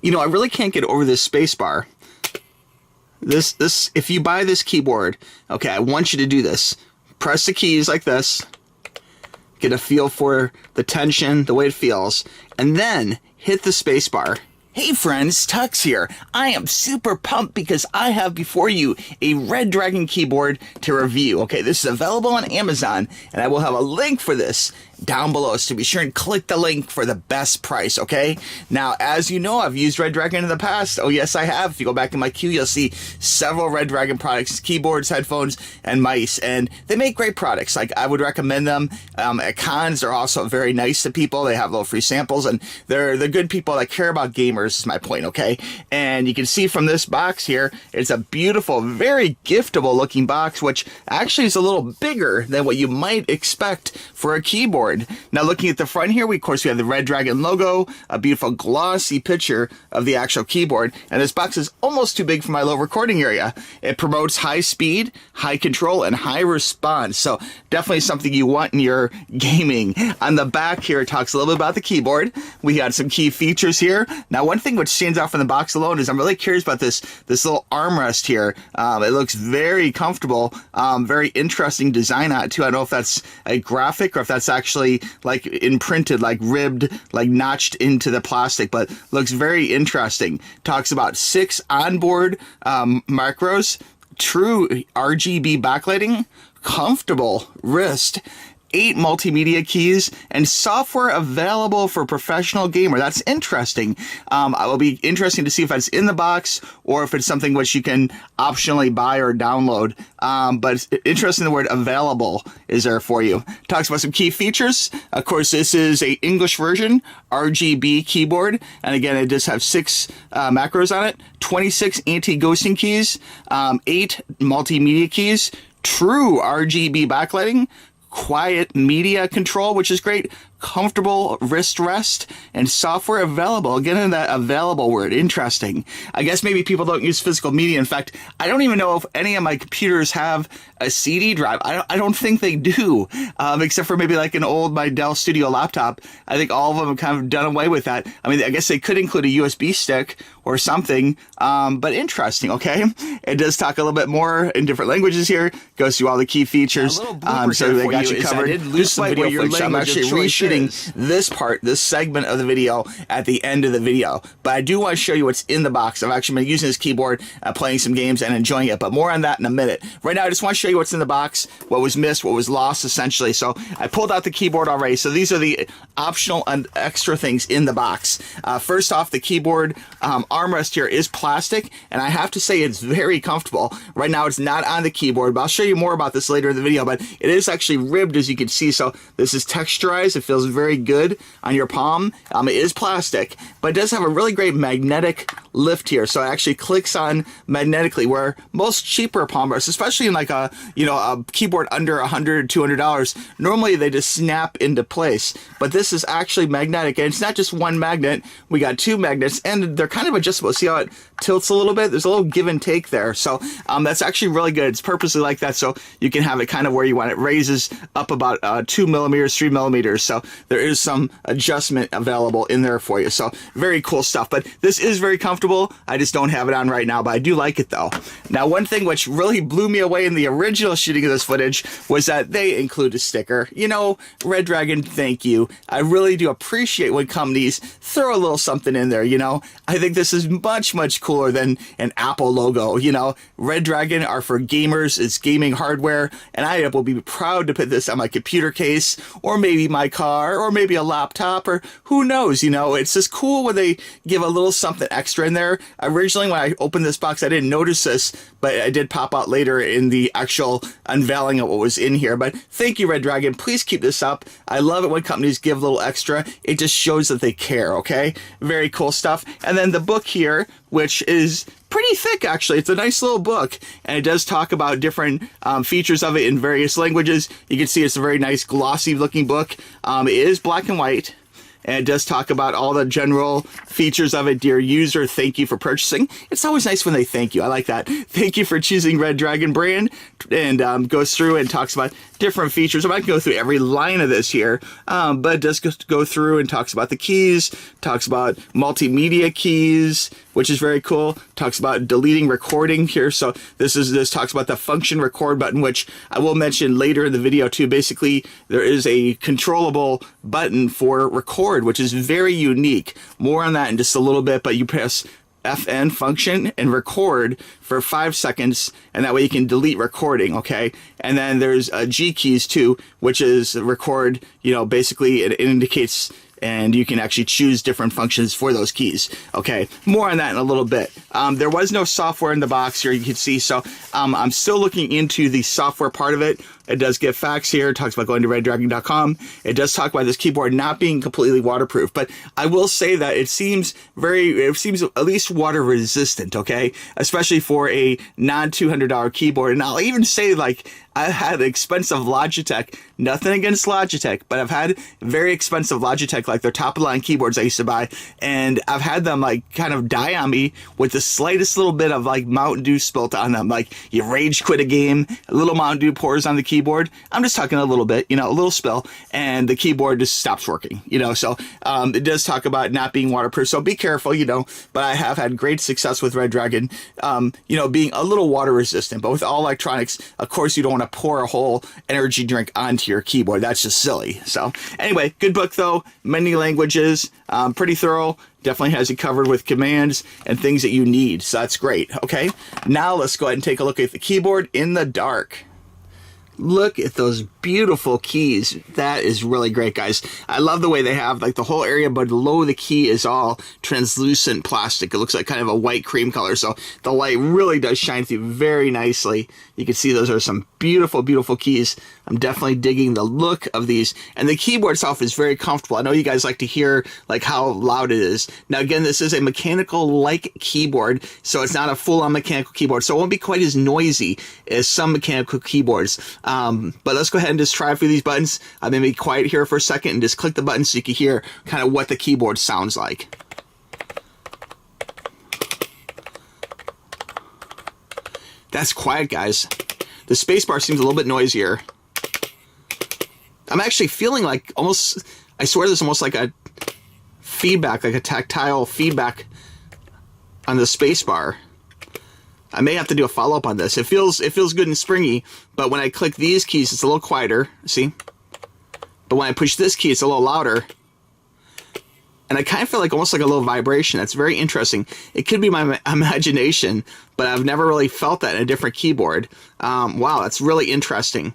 you know, I really can't get over this space bar. If you buy this keyboard, okay, I want you to do this. Press the keys like this, get a feel for the tension, the way it feels, and then hit the space bar. Hey friends, Tux here. I am super pumped because I have before you a Redragon keyboard to review. Okay, this is available on Amazon, and I will have a link for this down below, so be sure and click the link for the best price, okay? Now, as you know, I've used Redragon in the past. Oh, yes, I have. If you go back in my queue, you'll see several Redragon products, keyboards, headphones, and mice, and they make great products. Like, I would recommend them. At cons, they're also very nice to people. They have little free samples, and they're the good people that care about gamers, is my point, okay? And you can see from this box here, it's a beautiful, very giftable looking box, which actually is a little bigger than what you might expect for a keyboard. Now, looking at the front here, of course, we have the Redragon logo, a beautiful glossy picture of the actual keyboard, and this box is almost too big for my little recording area. It promotes high speed, high control, and high response, so definitely something you want in your gaming. On the back here, it talks a little bit about the keyboard. We got some key features here. Now, one thing which stands out from the box alone is I'm really curious about this little armrest here. It looks very comfortable, very interesting design on it too. I don't know if that's a graphic or if that's actually like imprinted, like ribbed, like notched into the plastic, but looks very interesting. Talks about 6 onboard macros, true RGB backlighting, comfortable wrist, 8 multimedia keys, and software available for professional gamer. That's interesting. It will be interesting to see if that's in the box or if it's something which you can optionally buy or download. But it's interesting, the word available is there for you. Talks about some key features. Of course, this is a English version, RGB keyboard. And again, it does have 6 macros on it, 26 anti-ghosting keys, 8 multimedia keys, true RGB backlighting, quiet media control, which is great, comfortable wrist rest, and software available. Again, in that available word, interesting. I guess maybe people don't use physical media. In fact, I don't even know if any of my computers have a CD drive. I don't think they do, except for maybe like my Dell Studio laptop. I think all of them have kind of done away with that. I mean, I guess they could include a USB stick or something, but interesting, okay? It does talk a little bit more in different languages here, goes through all the key features, so they got you covered. Despite what your language I'm actually reshooting this part, this segment of the video at the end of the video, but I do want to show you what's in the box. I've actually been using this keyboard, playing some games and enjoying it, but more on that in a minute. Right now, I just want to show you what's in the box, what was missed, what was lost, essentially. So I pulled out the keyboard already, so these are the optional and extra things in the box. First off, the keyboard armrest here is plastic, and I have to say it's very comfortable. Right now, it's not on the keyboard, but I'll show you more about this later in the video, but it is actually ribbed, as you can see, so this is texturized. It feels very good on your palm. It is plastic, but it does have a really great magnetic lift here, so it actually clicks on magnetically, where most cheaper palm rests, especially in like a keyboard under $100, $200, normally they just snap into place, but this is actually magnetic, and it's not just one magnet. We got 2 magnets, and they're kind of adjustable. See how it tilts a little bit? There's a little give and take there, so that's actually really good. It's purposely like that, so you can have it kind of where you want it. Raises up about 2 millimeters, 3 millimeters, so there is some adjustment available in there for you. So very cool stuff, but this is very comfortable. I just don't have it on right now, but I do like it though. Now, one thing which really blew me away in the original shooting of this footage was that they include a sticker. You know, Redragon, thank you. I really do appreciate when companies throw a little something in there, you know. I think this is much, much cooler than an Apple logo, you know. Redragon are for gamers, it's gaming hardware, and I will be proud to put this on my computer case, or maybe my car, or maybe a laptop, or who knows, you know. It's just cool when they give a little something extra in there. Originally, when I opened this box, I didn't notice this, but it did pop out later in the actual unveiling of what was in here. But thank you, Redragon. Please keep this up. I love it when companies give a little extra. It just shows that they care, okay? Very cool stuff. And then the book here, which is pretty thick, actually. It's a nice little book, and it does talk about different features of it in various languages. You can see it's a very nice glossy looking book. It is black and white, and it does talk about all the general features of it. Dear user, thank you for purchasing. It's always nice when they thank you. I like that. Thank you for choosing Redragon brand, and goes through and talks about different features. I'm not going to go through every line of this here, but it does go through and talks about the keys, talks about multimedia keys, which is very cool. Talks about deleting recording here. So this talks about the function record button, which I will mention later in the video too. Basically, there is a controllable button for record, which is very unique. More on that in just a little bit, but you press FN function and record for 5 seconds, and that way you can delete recording, okay? And then there's G keys too, which is record, you know, basically it indicates, and you can actually choose different functions for those keys. Okay, more on that in a little bit. There was no software in the box here, you can see, so I'm still looking into the software part of it. It does give facts here. It talks about going to Redragon.com. It does talk about this keyboard not being completely waterproof, but I will say that it seems at least water resistant, okay? Especially for a non-$200 keyboard. And I'll even say, like, I had expensive Logitech, nothing against Logitech, but I've had very expensive Logitech, like their top of the line keyboards I used to buy, and I've had them like kind of die on me with the slightest little bit of like Mountain Dew spilt on them. Like you rage quit a game, a little Mountain Dew pours on the keyboard. I'm just talking a little bit, you know, a little spill, and the keyboard just stops working, you know. So it does talk about not being waterproof, so be careful, you know. But I have had great success with Redragon, you know, being a little water resistant. But with all electronics, of course, you don't want to pour a whole energy drink onto your keyboard. That's just silly. So anyway, good book though, many languages, pretty thorough. Definitely has you covered with commands and things that you need. So that's great. Okay, now let's go ahead and take a look at the keyboard in the dark. Look at those beautiful keys. That is really great, guys. I love the way they have like the whole area below the key is all translucent plastic. It looks like kind of a white cream color, so the light really does shine through very nicely. You can see those are some beautiful, beautiful keys. I'm definitely digging the look of these, and the keyboard itself is very comfortable. I know you guys like to hear like how loud it is. Now again, this is a mechanical-like keyboard, so it's not a full-on mechanical keyboard, so it won't be quite as noisy as some mechanical keyboards. But let's go ahead and just try through these buttons. I'm going to be quiet here for a second and just click the button so you can hear kind of what the keyboard sounds like. That's quiet, guys. The spacebar seems a little bit noisier. I'm actually feeling like almost, I swear there's almost like a feedback, like a tactile feedback on the spacebar. I may have to do a follow-up on this. It feels good and springy, but when I click these keys, it's a little quieter, see? But when I push this key, it's a little louder. And I kind of feel like almost like a little vibration. That's very interesting. It could be my imagination, but I've never really felt that in a different keyboard. Wow, that's really interesting.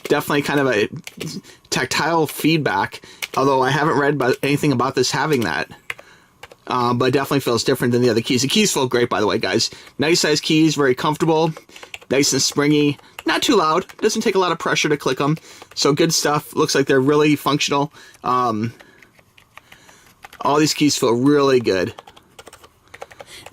Definitely kind of a tactile feedback, although I haven't read about anything about this having that. But it definitely feels different than the other keys. The keys feel great, by the way, guys. Nice size keys, very comfortable, nice and springy, not too loud. Doesn't take a lot of pressure to click them. So good stuff. Looks like they're really functional. All these keys feel really good.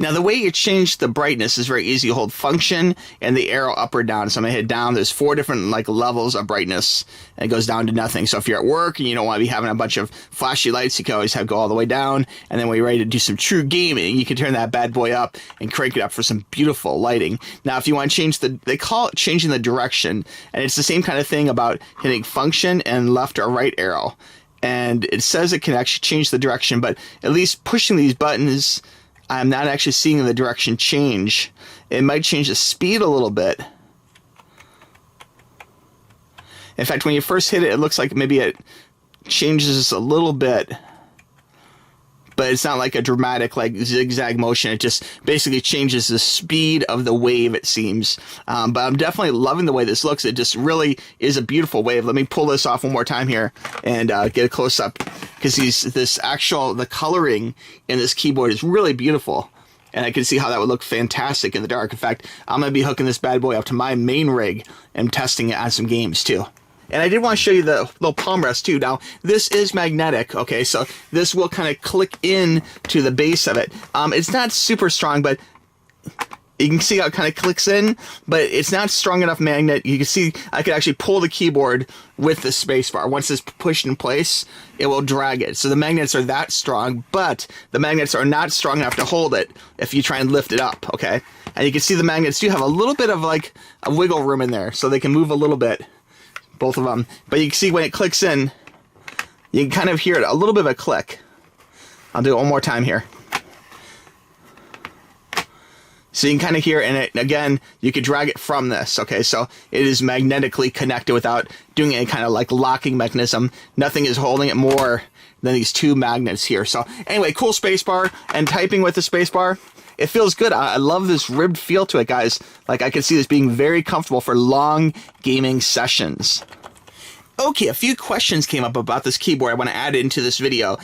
Now, the way you change the brightness is very easy. You hold function and the arrow up or down. So I'm going to hit down. There's 4 different like levels of brightness, and it goes down to nothing. So if you're at work and you don't want to be having a bunch of flashy lights, you can always go all the way down. And then when you're ready to do some true gaming, you can turn that bad boy up and crank it up for some beautiful lighting. Now, if you want to change they call it changing the direction. And it's the same kind of thing about hitting function and left or right arrow. And it says it can actually change the direction, but at least pushing these buttons, I'm not actually seeing the direction change. It might change the speed a little bit. In fact, when you first hit it, it looks like maybe it changes a little bit. But it's not like a dramatic like zigzag motion. It just basically changes the speed of the wave, it seems. But I'm definitely loving the way this looks. It just really is a beautiful wave. Let me pull this off one more time here and get a close up, because the coloring in this keyboard is really beautiful. And I can see how that would look fantastic in the dark. In fact, I'm going to be hooking this bad boy up to my main rig and testing it on some games too. And I did want to show you the little palm rest too. Now, this is magnetic, okay, so this will kind of click in to the base of it. It's not super strong, but you can see how it kind of clicks in, but it's not strong enough magnet. You can see I could actually pull the keyboard with the spacebar. Once it's pushed in place, it will drag it. So the magnets are that strong, but the magnets are not strong enough to hold it if you try and lift it up, okay? And you can see the magnets do have a little bit of like a wiggle room in there, so they can move a little bit. both of them. But you can see when it clicks in, you can kind of hear it, a little bit of a click. I'll do it one more time here. So you can kind of hear it, and again, you could drag it from this, okay? So it is magnetically connected without doing any kind of like locking mechanism. Nothing is holding it more than these two magnets here. So anyway, cool spacebar, and typing with the spacebar, it feels good. I love this ribbed feel to it, guys. Like, I can see this being very comfortable for long gaming sessions. Okay, a few questions came up about this keyboard I want to add into this video.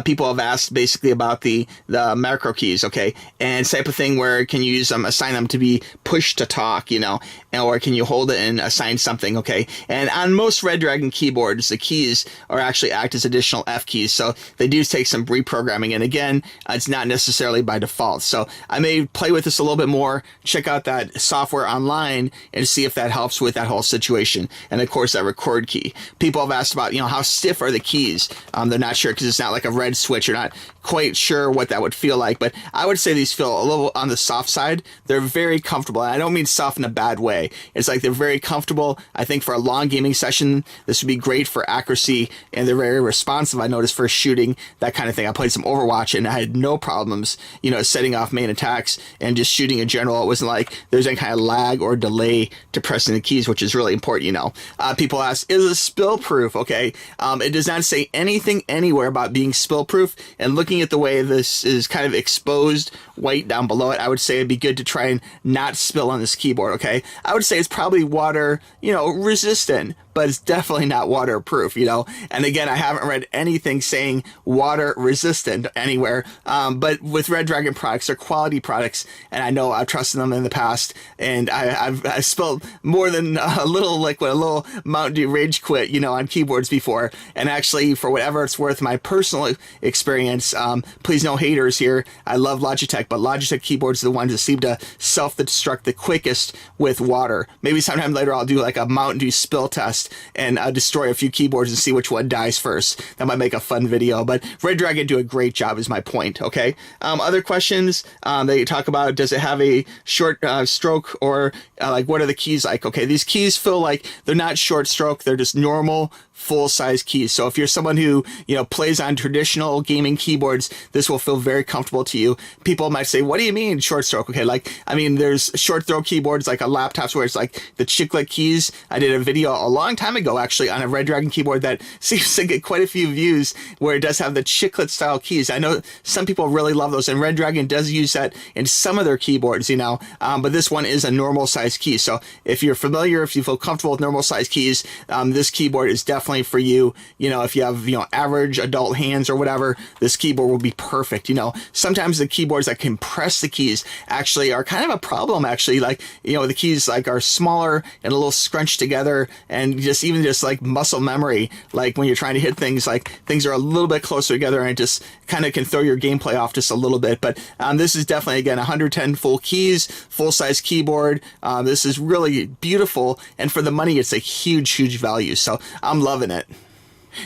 People have asked basically about the macro keys, okay? And type of thing where can you use them, assign them to be push to talk, you know? Or can you hold it and assign something, okay? And on most Redragon keyboards, the keys are actually act as additional F keys. So they do take some reprogramming. And again, it's not necessarily by default. So I may play with this a little bit more, check out that software online and see if that helps with that whole situation. And of course, that record key. People have asked about, you know, how stiff are the keys? They're not sure because it's not like a red switch. You're not quite sure what that would feel like, but I would say these feel a little on the soft side. They're very comfortable, and I don't mean soft in a bad way. It's like they're very comfortable. I think for a long gaming session, this would be great for accuracy, and they're very responsive. I noticed for shooting, that kind of thing. I played some Overwatch, and I had no problems, you know, setting off main attacks and just shooting in general. It wasn't like there's any kind of lag or delay to pressing the keys, which is really important, you know. People ask, is it spill proof? Okay, it does not say anything anywhere about being spill proof, and looking at the way this is kind of exposed white down below it, I would say it'd be good to try and not spill on this keyboard, okay? I would say it's probably water, you know, resistant, but it's definitely not waterproof, you know? And again, I haven't read anything saying water resistant anywhere, but with Redragon products, they're quality products, and I know I've trusted them in the past, and I've spilled more than a little liquid, a little Mountain Dew Rage Quit, you know, on keyboards before. And actually, for whatever it's worth, my personal experience, please no haters here, I love Logitech, but Logitech keyboards are the ones that seem to self-destruct the quickest with water. Maybe sometime later I'll do like a Mountain Dew spill test and destroy a few keyboards and see which one dies first. That might make a fun video, but Redragon do a great job is my point, okay? Other questions, they talk about, does it have a short stroke, or like what are the keys like? Okay, these keys feel like they're not short stroke, they're just normal full-size keys. So if you're someone who, you know, plays on traditional gaming keyboards, this will feel very comfortable to you. People might say, what do you mean short stroke? Okay, like, I mean, there's short throw keyboards like on laptops where it's like the chiclet keys. I did a video a long time ago actually on a Redragon keyboard that seems to get quite a few views, where it does have the chiclet style keys. I know some people really love those, and Redragon does use that in some of their keyboards, you know, but this one is a normal size key. So if you're familiar, if you feel comfortable with normal size keys, this keyboard is definitely for you. You know, if you have, you know, average adult hands or whatever, this keyboard will be perfect. You know, sometimes the keyboards that compress the keys actually are kind of a problem, actually. Like, you know, the keys like are smaller and a little scrunched together, and just even just like muscle memory, like when you're trying to hit things, like things are a little bit closer together, and it just kind of can throw your gameplay off just a little bit. But this is definitely, again, 110 full keys, full size keyboard. This is really beautiful, and for the money, it's a huge value. So I'm loving it.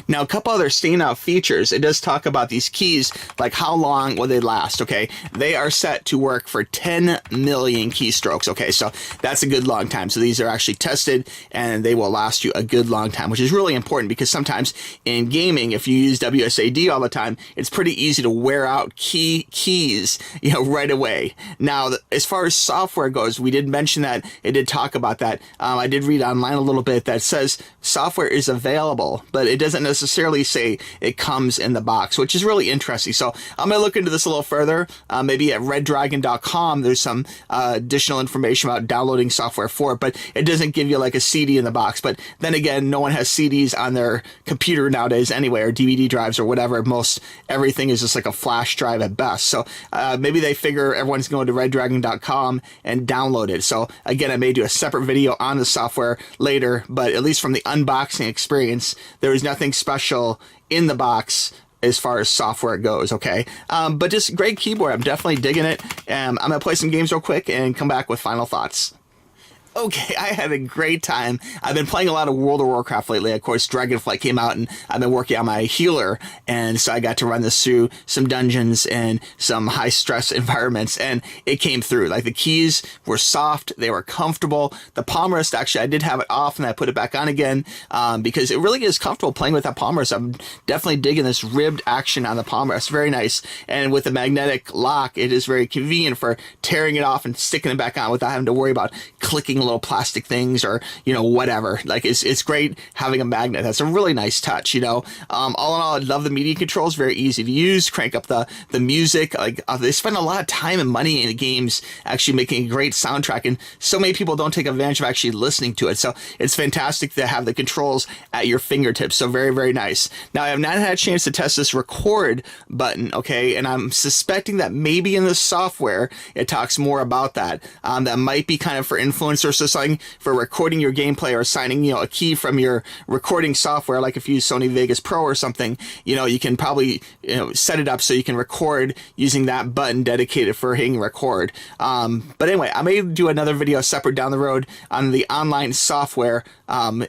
Now, a couple other standout features. It does talk about these keys, like how long will they last, okay? They are set to work for 10 million keystrokes, okay? So that's a good long time. So these are actually tested, and they will last you a good long time, which is really important because sometimes in gaming, if you use WSAD all the time, it's pretty easy to wear out keys, you know, right away. Now, as far as software goes, we did mention that. It did talk about that. I did read online a little bit that says software is available, but it doesn't necessarily say it comes in the box, which is really interesting. So I'm going to look into this a little further. Maybe at redragon.com, there's some additional information about downloading software for it, but it doesn't give you like a CD in the box. But then again, no one has CDs on their computer nowadays anyway, or DVD drives or whatever. Most everything is just like a flash drive at best. So maybe they figure everyone's going to redragon.com and download it. So again, I may do a separate video on the software later, but at least from the unboxing experience, there is nothing special in the box as far as software goes, okay? But just great keyboard. I'm definitely digging it. I'm going to play some games real quick and come back with final thoughts. Okay, I had a great time. I've been playing a lot of World of Warcraft lately. Of course, Dragonflight came out, and I've been working on my healer, and so I got to run this through some dungeons and some high-stress environments, and it came through. Like, the keys were soft, they were comfortable. The palm rest, actually, I did have it off, and I put it back on again, because it really is comfortable playing with that palm rest. I'm definitely digging this ribbed action on the palm rest. Very nice. And with the magnetic lock, it is very convenient for tearing it off and sticking it back on without having to worry about clicking little plastic things or, you know, whatever. Like, it's great having a magnet. That's a really nice touch, you know. All in all, I love the media controls. Very easy to use. Crank up the music. Like, they spend a lot of time and money in the games actually making a great soundtrack, and so many people don't take advantage of actually listening to it. So it's fantastic to have the controls at your fingertips. So very, very nice. Now, I have not had a chance to test this record button, okay, and I'm suspecting that maybe in the software it talks more about that. That might be kind of for influencers or something, for recording your gameplay or assigning, you know, a key from your recording software. Like if you use Sony Vegas Pro or something, you know, you can probably, you know, set it up so you can record using that button dedicated for hitting record. But anyway, I may do another video separate down the road on the online software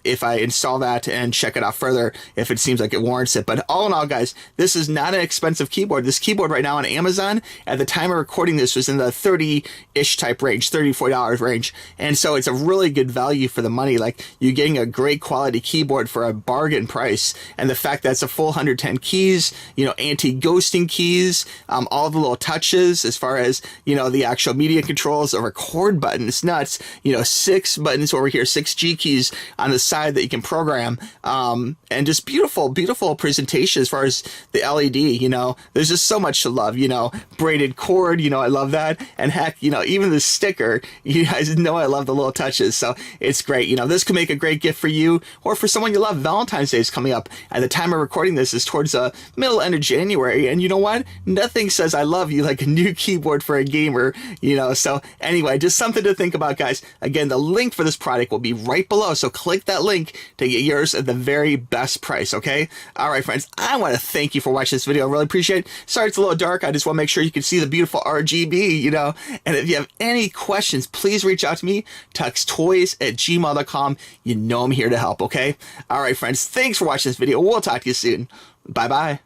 if I install that and check it out further if it seems like it warrants it. But all in all, guys, this is not an expensive keyboard. This keyboard right now on Amazon, at the time of recording this, was in the $30-ish type range, $34 range. And so it's a really good value for the money. Like, you're getting a great quality keyboard for a bargain price. And the fact that it's a full 110 keys, you know, anti-ghosting keys, all the little touches as far as, you know, the actual media controls, a record button, it's nuts. You know, 6 buttons over here, 6 G keys on the side that you can program, and just beautiful, beautiful presentation as far as the LED. You know, there's just so much to love. You know, braided cord, you know, I love that. And heck, you know, even the sticker, you guys know I love the little touches. So it's great. You know, this could make a great gift for you or for someone you love. Valentine's Day is coming up. At the time of recording this is towards the middle end of January, and you know what? Nothing says I love you like a new keyboard for a gamer. You know, so anyway, just something to think about, guys. Again, the link for this product will be right below, so click that link to get yours at the very best price, okay? All right, friends, I want to thank you for watching this video. I really appreciate it. Sorry it's a little dark. I just want to make sure you can see the beautiful RGB, you know. And if you have any questions, please reach out to me, tuxtoys@gmail.com. You know I'm here to help, okay? All right, friends, thanks for watching this video. We'll talk to you soon. Bye-bye.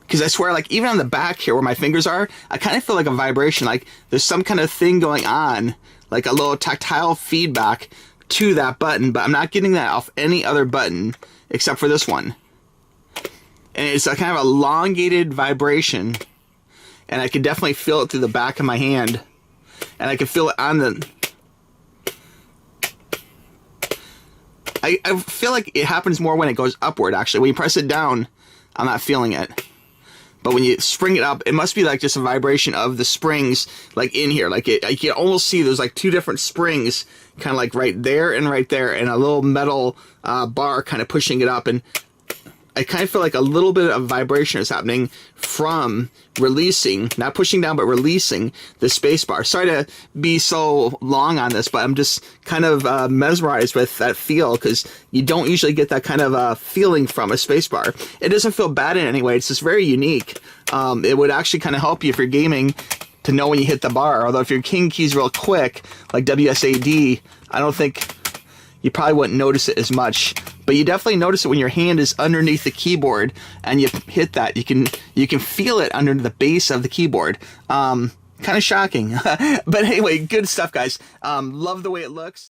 Because I swear, like, even on the back here where my fingers are, I kind of feel like a vibration, like there's some kind of thing going on, like a little tactile feedback to that button, but I'm not getting that off any other button except for this one. And it's a kind of elongated vibration, and I can definitely feel it through the back of my hand, and I can feel it on the... I feel like it happens more when it goes upward, actually. When you press it down, I'm not feeling it. But when you spring it up, it must be like just a vibration of the springs, like in here. Like, you can almost see there's like 2 different springs, kind of like right there, and a little metal bar kind of pushing it up. And I kind of feel like a little bit of vibration is happening from releasing, not pushing down, but releasing the space bar. Sorry to be so long on this, but I'm just kind of mesmerized with that feel, because you don't usually get that kind of feeling from a space bar. It doesn't feel bad in any way. It's just very unique. It would actually kind of help you if you're gaming to know when you hit the bar. Although if you're king keys real quick, like WSAD, I don't think you probably wouldn't notice it as much. But you definitely notice it when your hand is underneath the keyboard and you hit that. You can feel it under the base of the keyboard. Kind of shocking. But anyway, good stuff, guys. Love the way it looks.